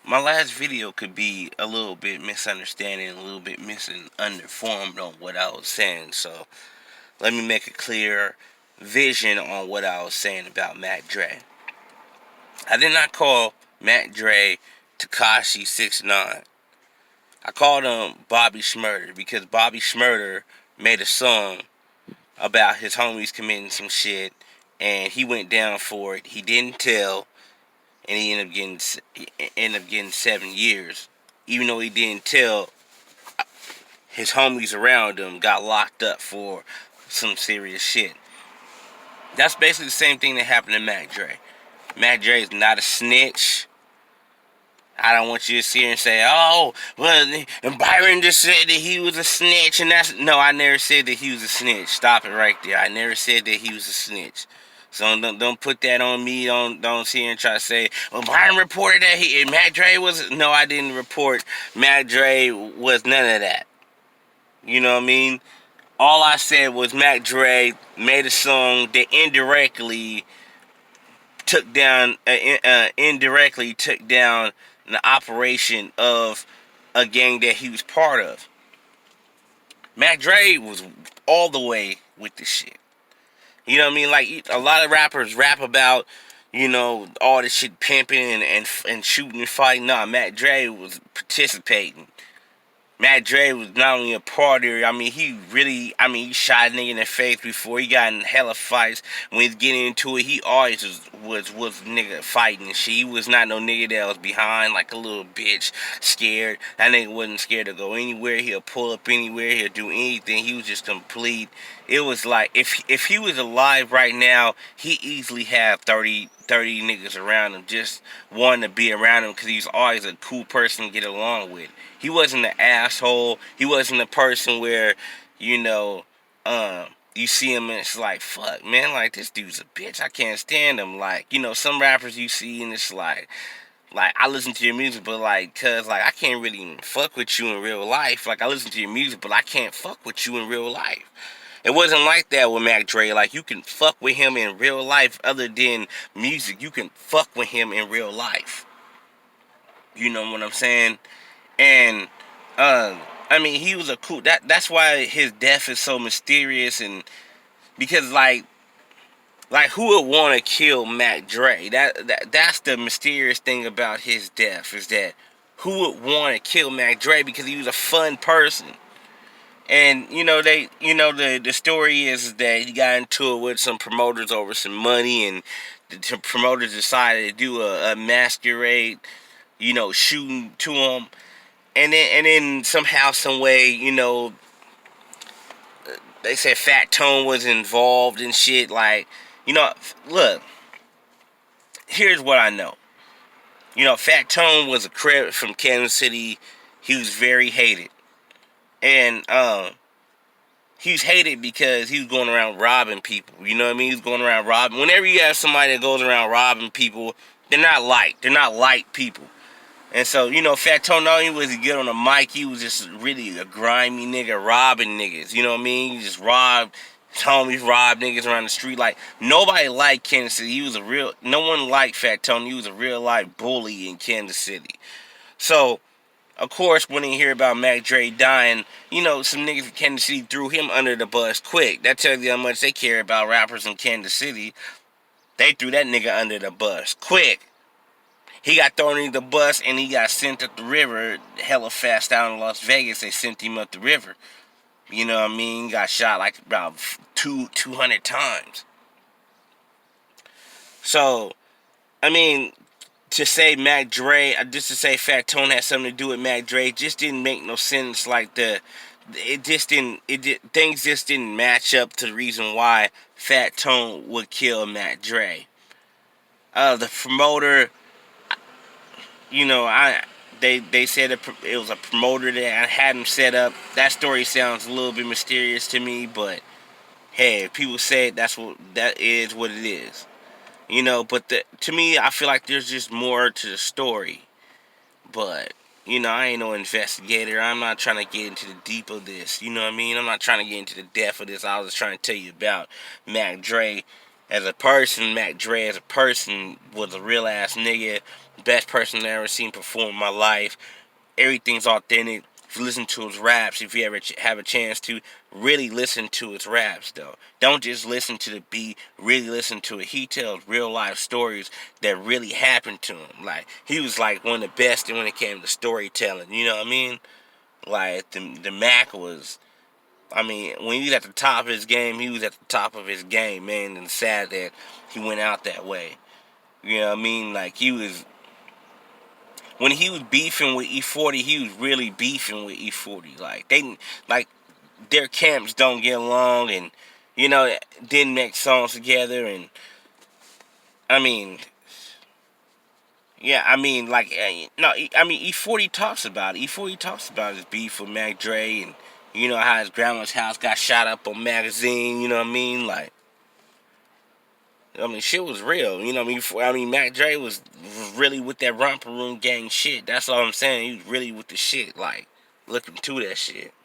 my last video could be a little bit misunderstanding, a little bit misunderformed on what I was saying. So let me make a clear vision on what I was saying about Mac Dre. I did not call Mac Dre Tekashi 6ix9ine. I called him Bobby Shmurda because Bobby Shmurda made a song about his homies committing some shit, and he went down for it. He didn't tell, and he ended up getting 7 years. Even though he didn't tell, his homies around him got locked up for some serious shit. That's basically the same thing that happened to Mac Dre. Mac Dre is not a snitch. I don't want you to sit here and say, oh, well, Byron just said that he was a snitch, and that's... No, I never said that he was a snitch. Stop it right there. I never said that he was a snitch. So don't put that on me. Don't sit here and try to say, well, Byron reported that Mac Dre was... No, I didn't report Mac Dre was none of that. You know what I mean? All I said was Mac Dre made a song that indirectly took down the operation of a gang that he was part of. Mac Dre was all the way with this shit. You know what I mean? Like, a lot of rappers rap about, all this shit pimping and shooting and fighting. Nah, Mac Dre was participating. Mac Dre was not only a party, he shot a nigga in the face before. He got in hella fights. When he's getting into it, he always was nigga fighting and shit. He was not no nigga that was behind like a little bitch, scared. That nigga wasn't scared to go anywhere. He'll pull up anywhere. He'll do anything. He was just complete. It was like, if he was alive right now, he easily had 30 niggas around him, just wanting to be around him because he's always a cool person to get along with. He wasn't an asshole. He wasn't a person where, you see him and it's like, fuck, man, like, this dude's a bitch. I can't stand him. Like, some rappers you see and it's like, I listen to your music, but cause I can't really even fuck with you in real life. Like, I listen to your music, but I can't fuck with you in real life. It wasn't like that with Mac Dre. Like, you can fuck with him in real life other than music. You can fuck with him in real life. You know what I'm saying? And, he was a cool... That's why his death is so mysterious, and... Because, who would want to kill Mac Dre? That's the mysterious thing about his death, is that who would want to kill Mac Dre because he was a fun person. And, the story is that he got into it with some promoters over some money, and the promoters decided to do a masquerade, shooting to him. And then somehow, some way, they said Fat Tone was involved and shit. Like, look, here's what I know. Fat Tone was a Crip from Kansas City. He was very hated. And, he was hated because he was going around robbing people. You know what I mean? He was going around robbing. Whenever you have somebody that goes around robbing people, they're not liked. They're not liked people. And so, Fat Tone, not only was he good on the mic, he was just really a grimy nigga robbing niggas. You know what I mean? He just robbed his homies, robbed niggas around the street. Like, nobody liked Kansas City. No one liked Fat Tone. He was a real life bully in Kansas City. So, of course, when you hear about Mac Dre dying, some niggas in Kansas City threw him under the bus quick. That tells you how much they care about rappers in Kansas City. They threw that nigga under the bus quick. He got thrown into the bus and he got sent up the river hella fast down in Las Vegas. They sent him up the river. You know what I mean? Got shot like about 200 times. So, to say Mac Dre, just to say Fat Tone had something to do with Mac Dre, just didn't make no sense. Things just didn't match up to the reason why Fat Tone would kill Mac Dre. The promoter, they said it was a promoter that had him set up. That story sounds a little bit mysterious to me, but hey, if people say it, that is what it is. But to me, I feel like there's just more to the story. But, I ain't no investigator. I'm not trying to get into the deep of this. You know what I mean? I'm not trying to get into the depth of this. I was just trying to tell you about Mac Dre as a person. Mac Dre as a person was a real ass nigga. Best person I ever seen perform in my life. Everything's authentic. If you listen to his raps, if you ever have a chance to really listen to his raps, though, don't just listen to the beat. Really listen to it. He tells real life stories that really happened to him. Like he was like one of the best when it came to storytelling. You know what I mean? Like the Mac was. I mean, when he was at the top of his game, he was at the top of his game, man. And it's sad that he went out that way. You know what I mean? Like he was. When he was beefing with E40, he was really beefing with E40. Like their camps don't get along, and didn't make songs together. And I mean, yeah, I mean, like no, I mean E40 talks about it. E40 talks about his beef with Mac Dre, and how his grandma's house got shot up on magazine. You know what I mean? Like, I mean, shit was real. You know what I mean? Mac Dre was really with that romper room gang shit. That's all I'm saying. He was really with the shit. Like, looking to that shit.